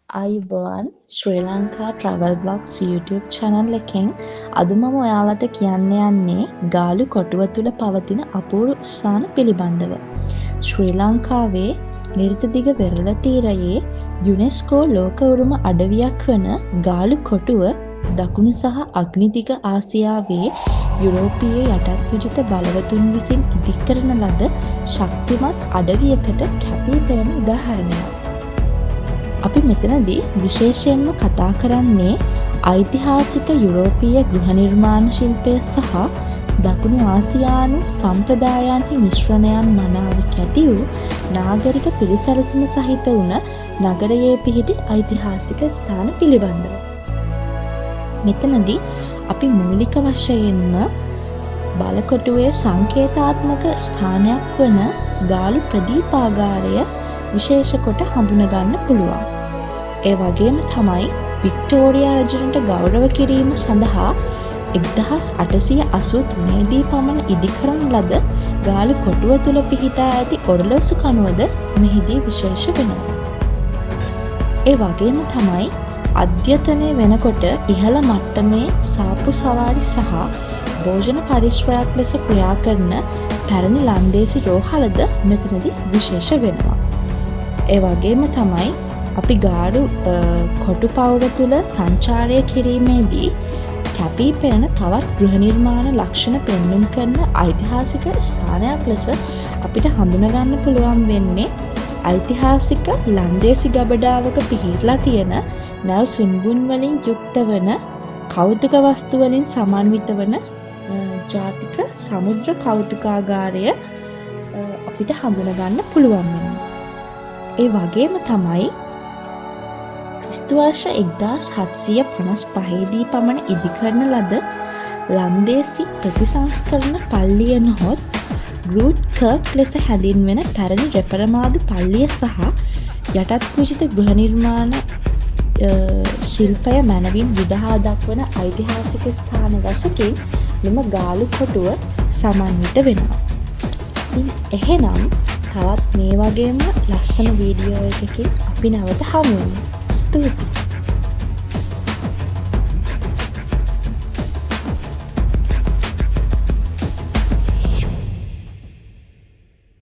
අයිබෝන් Sri Lanka travel blogs YouTube channel එකෙන් අද මම ඔයාලට කියන්න යන්නේ ගාලු කොටුව තුළ පවතින අපූර්ව ස්ථාන පිළිබඳව. ශ්‍රී ලංකාවේ නිර්තදිග වෙරළ තීරයේ යුනෙස්කෝ ලෝක උරුම අඩවියක් වන ගාලු කොටුව දකුණු සහ අග්නිදිග ආසියාවේ යුරෝපීය යටත් විජිත බලවතුන් විසින් ඉදිකරන ලද ශක්තිමත් අඩවියකට කැපී පෙනෙන උදාහරණයක්. අපි මෙතනදී විශේෂයෙන්ම කතා කරන්නේ ඓතිහාසික යුරෝපීය ගෘහ නිර්මාණ ශිල්පය සහ දකුණු ආසියානු සම්ප්‍රදායන්හි මිශ්‍රණයන් මනාව කැටි වූ නාගරික පිළිසැලසුම සහිත වුණ නගරයේ පිහිටි ඓතිහාසික ස්ථාන පිළිබඳව. මෙතනදී අපි මූලික වශයෙන්ම බලකොටුවේ සංකේතාත්මක ස්ථානයක් වන ගාලු ප්‍රදීපාගාරය විශේෂ කොට හඳුනගන්න පුළුවන්. ඒ වගේම තමයි වික්ටෝරියා රජුන්ට ගෞරව කිරීම සඳහා 1883 දී පමණ ඉදිකරන ලද ගාලු කොටුව තුළ පිහිටා ඇති ඔරලෝසු කණුවද මෙහිදී විශේෂ වෙනවා. ඒ වගේම තමයි අධ්‍යතනය වෙනකොට ඉහළ මට්ටමේ සාප්පු සවාරි සහ භෝජන පරිශ්‍රයක් ලෙස ක්‍රියා කරන පැරණි ලන්දේසි රෝහලද මෙතනදී විශේෂ වෙනවා. ඒ වගේම තමයි අපි ගාලු කොටු පවුර තුළ සංචාරය කිරීමේදී කැපී පෙනෙන තවත් ගෘහ නිර්මාණ ලක්ෂණ පෙන්නුම් කරන ඓතිහාසික ස්ථානයක් ලෙස අපිට හඳුනගන්න පුළුවන් වෙන්නේ ඓතිහාසික ලන්දේසි ගබඩාවක පිහිටලා තියෙන නැව් සුන්බුන් වලින් යුක්ත වන කෞතුක වස්තු වලින් සමන්විත වන ජාතික සමුද්‍ර කෞතුකාගාරය අපිට හඳුනගන්න පුළුවන් වෙනවා. ඒ වගේම තමයි ක්‍රිස්තු වර්ෂ 1755 දී පමණ ඉදිකරන ලද ලන්දේසි ප්‍රතිසංස්කරණ පල්ලිය නොහොත් ග්‍රූට් කර්ක් ලෙස හැඳින්වෙන පැරණි රෙපරමාදු පල්ලිය සහ යටත් විජිත ගෘහ නිර්මාණ ශිල්පය මැනවින් යුදහා දක්වන ඓතිහාසික ස්ථාන රැසකින් මෙම ගාලු කොටුව සමන්විත වෙනවා. එහෙනම් තවත් මේ වගේම ලස්සන වීඩියෝ එකකින් අපි නැවත හමු වෙමු. ස්තුතියි.